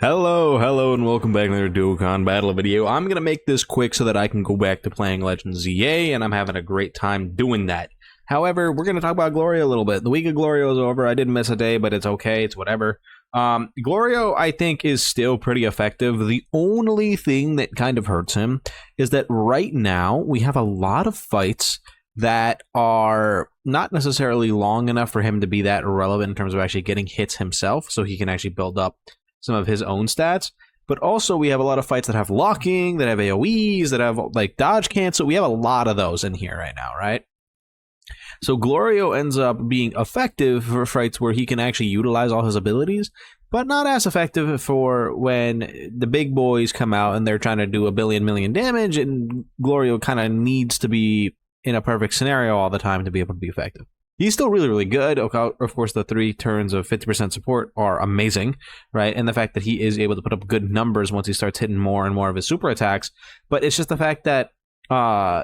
Hello, and welcome back to another Dokkan battle video. I'm going to make this quick so that I can go back to playing Legends ZA, and I'm having a great time doing that. However, we're going to talk about Glorio a little bit. The week of Glorio is over. I didn't miss a day, but it's okay. It's whatever. Glorio, I think, is still pretty effective. The only thing that kind of hurts him is that right now we have a lot of fights that are not necessarily long enough for him to be that relevant in terms of actually getting hits himself, so he can actually build up some of his own stats. But also we have a lot of fights that have locking, that have AoEs, that have like dodge cancel. We have a lot of those in here right now, right? So Glorio ends up being effective for fights where he can actually utilize all his abilities, but not as effective for when the big boys come out and they're trying to do a million damage, and Glorio kind of needs to be in a perfect scenario all the time to be able to be effective. He's still really good. Of course, the 3 turns of 50% support are amazing, right? And the fact that he is able to put up good numbers once he starts hitting more and more of his super attacks. But it's just the fact that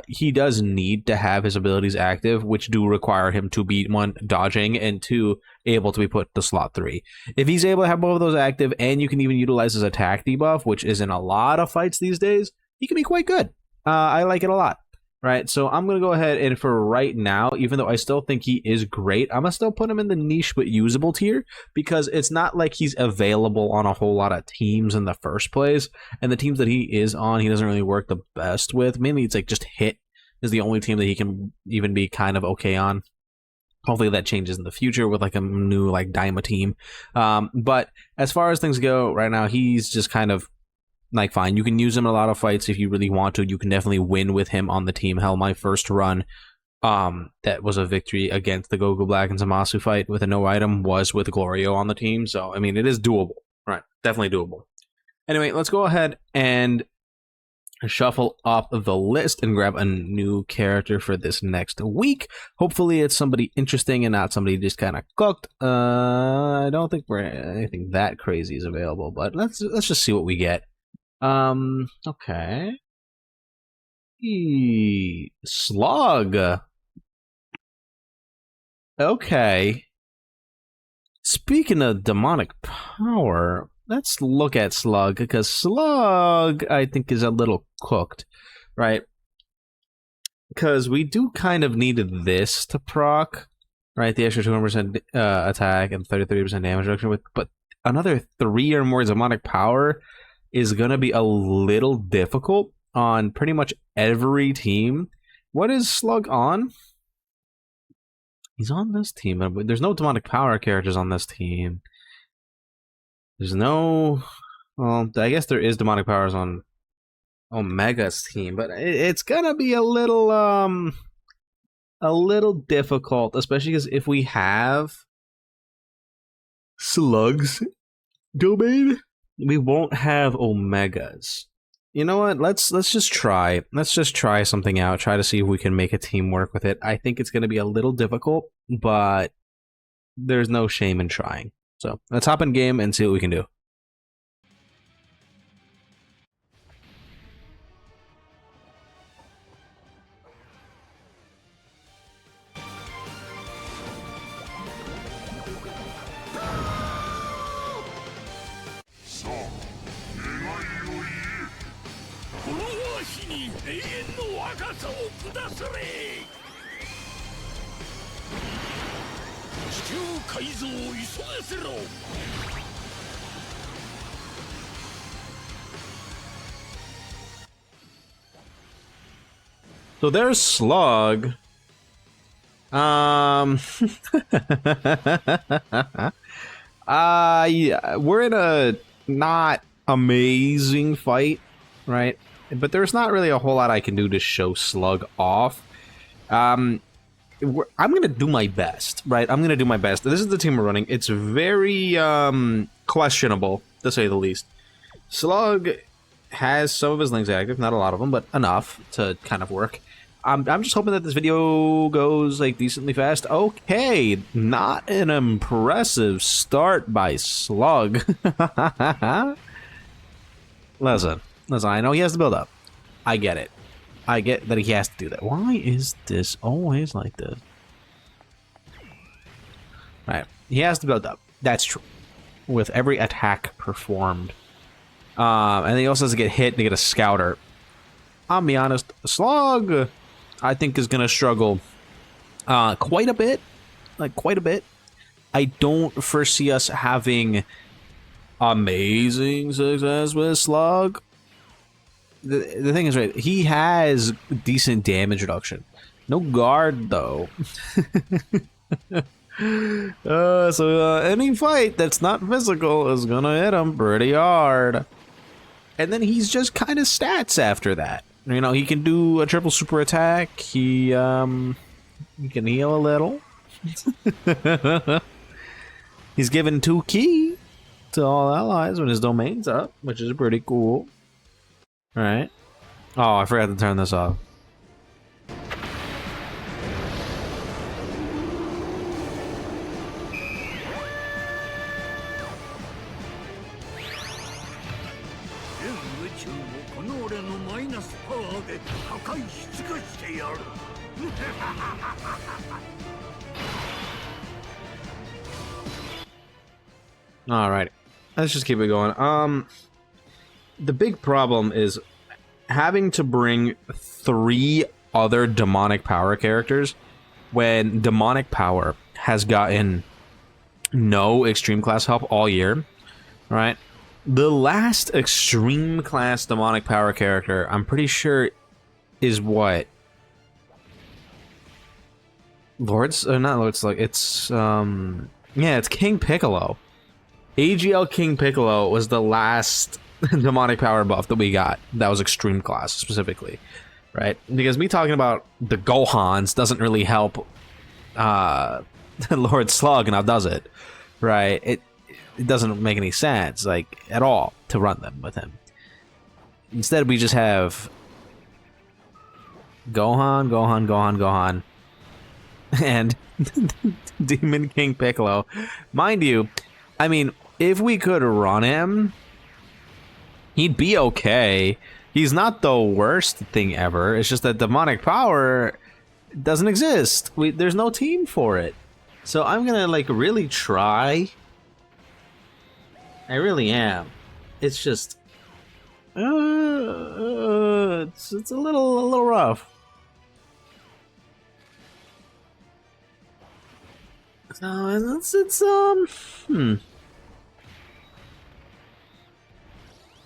he does need to have his abilities active, which do require him to be, 1, dodging, and 2, able to be put to slot 3. If he's able to have both of those active, and you can even utilize his attack debuff, which is in a lot of fights these days, he can be quite good. I like it a lot. Right, so I'm going to go ahead and for right now, even though I still think he is great, I'm going to still put him in the niche but usable tier, because it's not like he's available on a whole lot of teams in the first place, and the teams that he is on, he doesn't really work the best with. Mainly it's like just Hit is the only team that he can even be kind of okay on. Hopefully that changes in the future with like a new like Daima team. But as far as things go right now, he's just kind of like fine. You can use him in a lot of fights if you really want to. You can definitely win with him on the team. Hell, my first run that was a victory against the LOOKBACK and Zamasu fight with a no item was with Glorio on the team. So I mean, it is doable, right? Definitely doable. Anyway, let's go ahead and shuffle up the list and grab a new character for this next week. Hopefully it's somebody interesting and not somebody just kind of cooked. I don't think anything that crazy is available, but let's just see what we get. Okay. SLUG. Okay. Speaking of demonic power, let's look at SLUG, because SLUG, I think, is a little cooked, right? Because we do kind of need this to proc, right? The extra 200% attack and 33% damage reduction, but another 3 or more demonic power is going to be a little difficult on pretty much every team. What is SLUG on? He's on this team, but there's no demonic power characters on this team. There's no... Well, I guess there is demonic powers on Omega's team, but it's going to be a little difficult, especially because if we have SLUG's domain, we won't have Omegas. You know what? Let's just try. Let's just try something out. Try to see if we can make a team work with it. I think it's going to be a little difficult, but there's no shame in trying. So let's hop in game and see what we can do. So there's SLUG. Yeah, we're in a not amazing fight, right? But there's not really a whole lot I can do to show SLUG off. I'm gonna do my best, right? I'm gonna do my best. This is the team we're running. It's very questionable, to say the least. SLUG has some of his links active, not a lot of them, but enough to kind of work. I'm just hoping that this video goes like decently fast. Okay, not an impressive start by SLUG. Listen, I know he has to build up. I get it. I get that he has to do that. Why is this always like this? Right. He has to build up. That's true. With every attack performed And he also has to get hit to get a scouter. I'll be honest, Slug, I think, is going to struggle quite a bit. Like, quite a bit. I don't foresee us having amazing success with Slug. The thing is, right, he has decent damage reduction. No guard, though. So any fight that's not physical is gonna hit him pretty hard. And then he's just kind of stats after that. You know, he can do a triple super attack. He can heal a little. He's given 2 ki to all allies when his domain's up, which is pretty cool. Alright. Oh, I forgot to turn this off. Alright, let's just keep it going. The big problem is having to bring 3 other demonic power characters when demonic power has gotten no extreme class help all year, right? The last extreme class demonic power character, I'm pretty sure, is what? Not Lord's Slug, it's, yeah, it's King Piccolo. AGL King Piccolo was the last demonic power buff that we got. That was extreme class, specifically. Right? Because me talking about the Gohans doesn't really help Lord Slug, now does it? Right? It doesn't make any sense, like, at all, to run them with him. Instead, we just have Gohan, and Demon King Piccolo. Mind you, I mean, if we could run him, he'd be okay. He's not the worst thing ever. It's just that demonic power doesn't exist. There's no team for it. So I'm gonna, like, really try. I really am. It's just, it's a little rough. So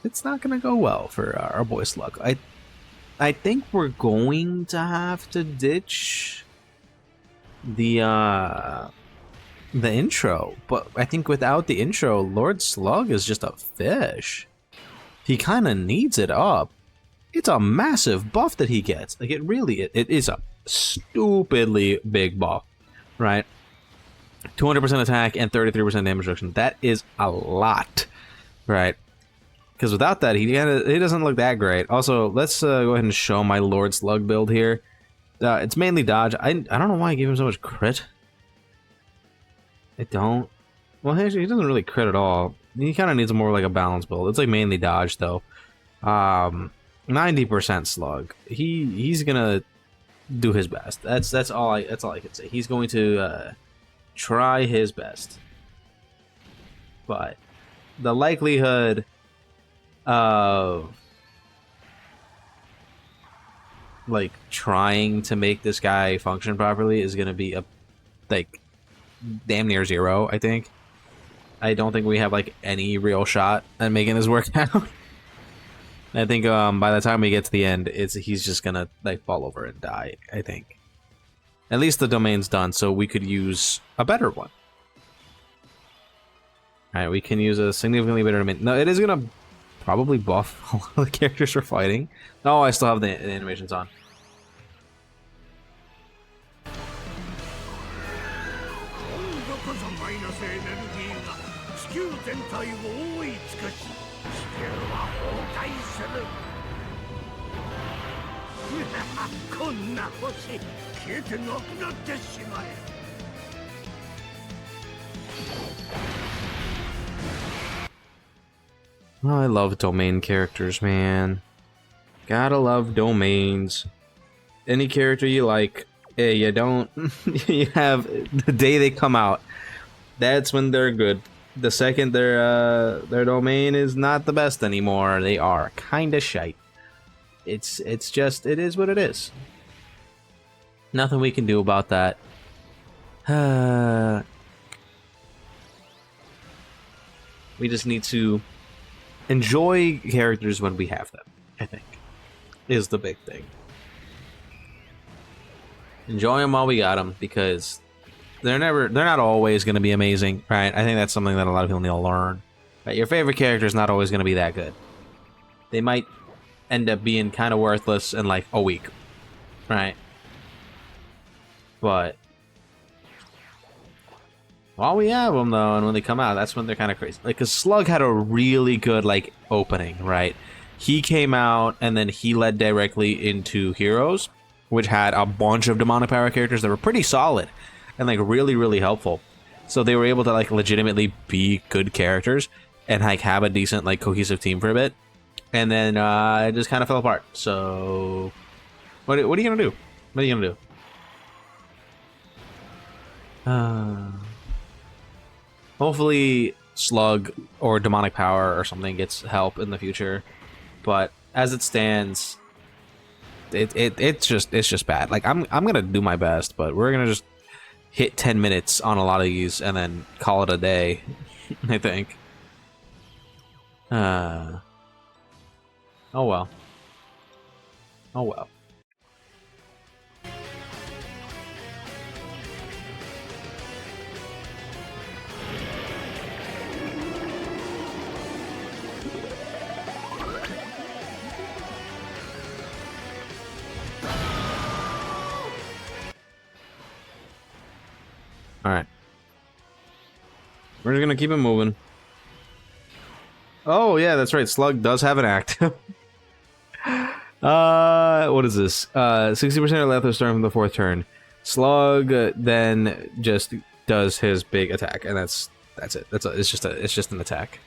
it's not gonna go well for our boy Slug. I think we're going to have to ditch the intro, but I think without the intro, Lord Slug is just a fish. He kind of needs it up. It's a massive buff that he gets. Like, it is a stupidly big buff, right? 200% attack and 33% damage reduction. That is a lot, right? Because without that, he doesn't look that great. Also, let's go ahead and show my Lord Slug build here. It's mainly dodge. I don't know why I gave him so much crit. I don't. Well, he doesn't really crit at all. He kind of needs more like a balanced build. It's like mainly dodge though. 90% Slug. He's gonna do his best. That's all I can say. He's going to try his best. But the likelihood of like trying to make this guy function properly is gonna be like damn near 0, I think. I don't think we have like any real shot at making this work out. I think by the time we get to the end, he's just gonna like fall over and die, I think. At least the domain's done, so we could use a better one. Alright, we can use a significantly better domain. No, it is gonna probably buff a lot of the characters we're fighting. Oh, I still have the animations on. Oh, I love domain characters, man. Gotta love domains. Any character you like, you don't. You have the day they come out. That's when they're good. the second their domain is not the best anymore, they are kinda shite. It's just, it is what it is. Nothing we can do about that. We just need to enjoy characters when we have them, I think, is the big thing. Enjoy them while we got them, because they're not always going to be amazing, right? I think that's something that a lot of people need to learn. Right? Your favorite character is not always going to be that good. They might end up being kind of worthless in like a week, right? But while we have them though, and when they come out, that's when they're kind of crazy. Like, cause Slug had a really good like opening, right? He came out and then he led directly into Heroes, which had a bunch of demonic power characters that were pretty solid and like really helpful. So they were able to like legitimately be good characters and like have a decent like cohesive team for a bit, and then it just kind of fell apart. So what are you gonna do? What are you gonna do? Hopefully Slug or demonic power or something gets help in the future, but as it stands, it's just bad. Like, I'm gonna do my best, but we're gonna just hit 10 minutes on a lot of these and then call it a day. I think. Oh well. Oh well. Alright. We're just gonna keep it moving. Oh, yeah, that's right. Slug does have an act. What is this? 60% left of starting from the 4th turn. Slug then just does his big attack, and that's it. It's just an attack.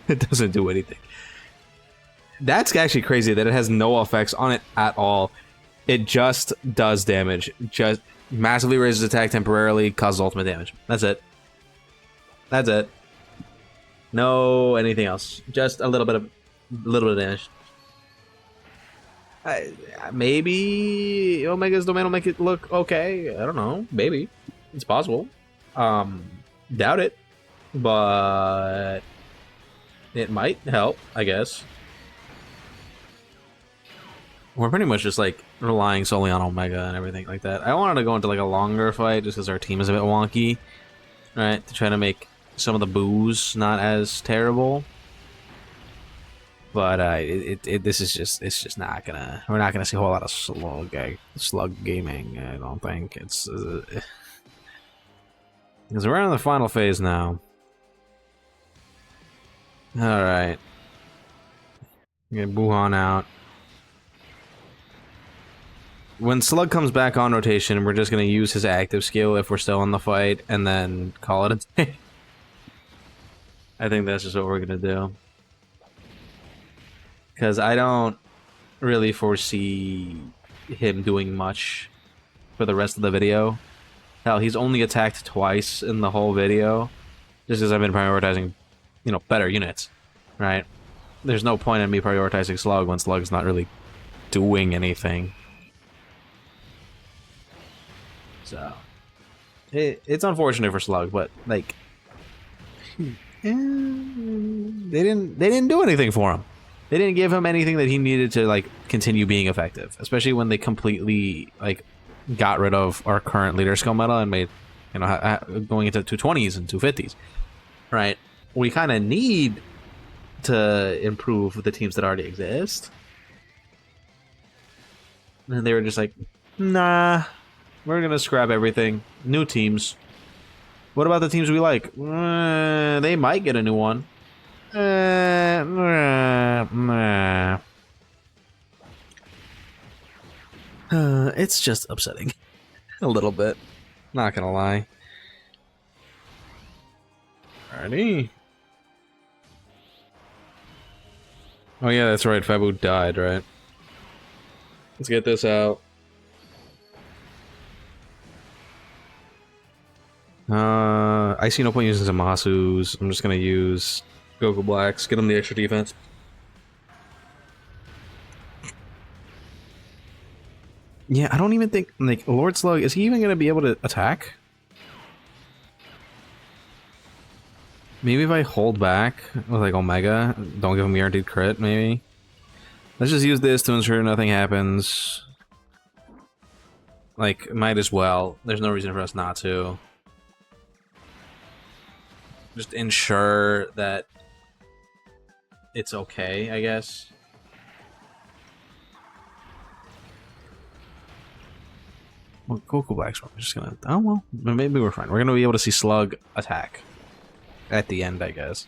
It doesn't do anything. That's actually crazy that it has no effects on it at all. It just does damage. Just massively raises attack temporarily, causes ultimate damage. That's it. That's it. No anything else. Just a little bit of damage. Maybe Omega's domain will make it look okay. I don't know. Maybe. It's possible. Doubt it. But it might help, I guess. We're pretty much just like relying solely on Omega and everything like that. I wanted to go into like a longer fight just because our team is a bit wonky, right? To try to make some of the boos not as terrible. But this is just, it's just not gonna, we're not gonna see a whole lot of slug gaming. I don't think it's because we're in the final phase now. All right, get Buhan out. When Slug comes back on rotation, we're just gonna use his active skill if we're still in the fight, and then call it a day. I think that's just what we're gonna do. Because I don't really foresee him doing much for the rest of the video. Hell, he's only attacked twice in the whole video, just because I've been prioritizing, you know, better units, right? There's no point in me prioritizing Slug when Slug's not really doing anything. So it's unfortunate for Slug, but like they didn't do anything for him. They didn't give him anything that he needed to like continue being effective, especially when they completely like got rid of our current leader skill meta and made, you know, going into 220s and 250s, right? We kind of need to improve the teams that already exist, and they were just like, nah, we're gonna scrap everything. New teams. What about the teams we like? They might get a new one. It's just upsetting. A little bit. Not gonna lie. Alrighty. Oh yeah, that's right. Fabu died, right? Let's get this out. I see no point using some Masus. I'm just gonna use Goku Blacks, get him the extra defense. Yeah, I don't even think, like, Lord Slug, is he even gonna be able to attack? Maybe if I hold back with, like, Omega, don't give him guaranteed crit, maybe? Let's just use this to ensure nothing happens. Like, might as well. There's no reason for us not to. Just ensure that it's okay, I guess. Well, Goku Black's just gonna... Oh, well, maybe we're fine. We're gonna be able to see Slug attack. At the end, I guess.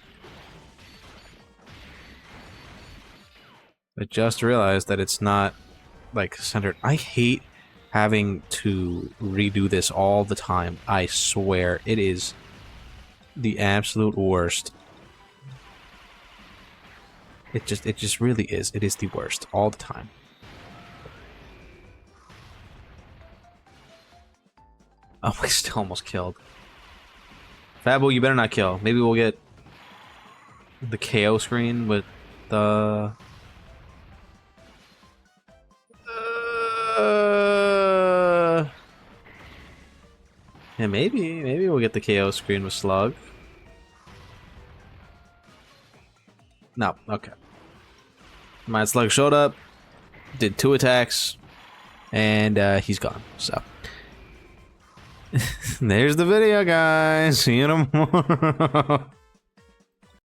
I just realized that it's not, like, centered. I hate having to redo this all the time. I swear, it is the absolute worst. It just really is. It is the worst all the time. Oh, I still almost killed. Fabo, you better not kill. Maybe we'll get the KO screen with the... Yeah, maybe we'll get the KO screen with Slug. No, okay. My Slug showed up, did 2 attacks, and he's gone, so. There's the video, guys. See you tomorrow.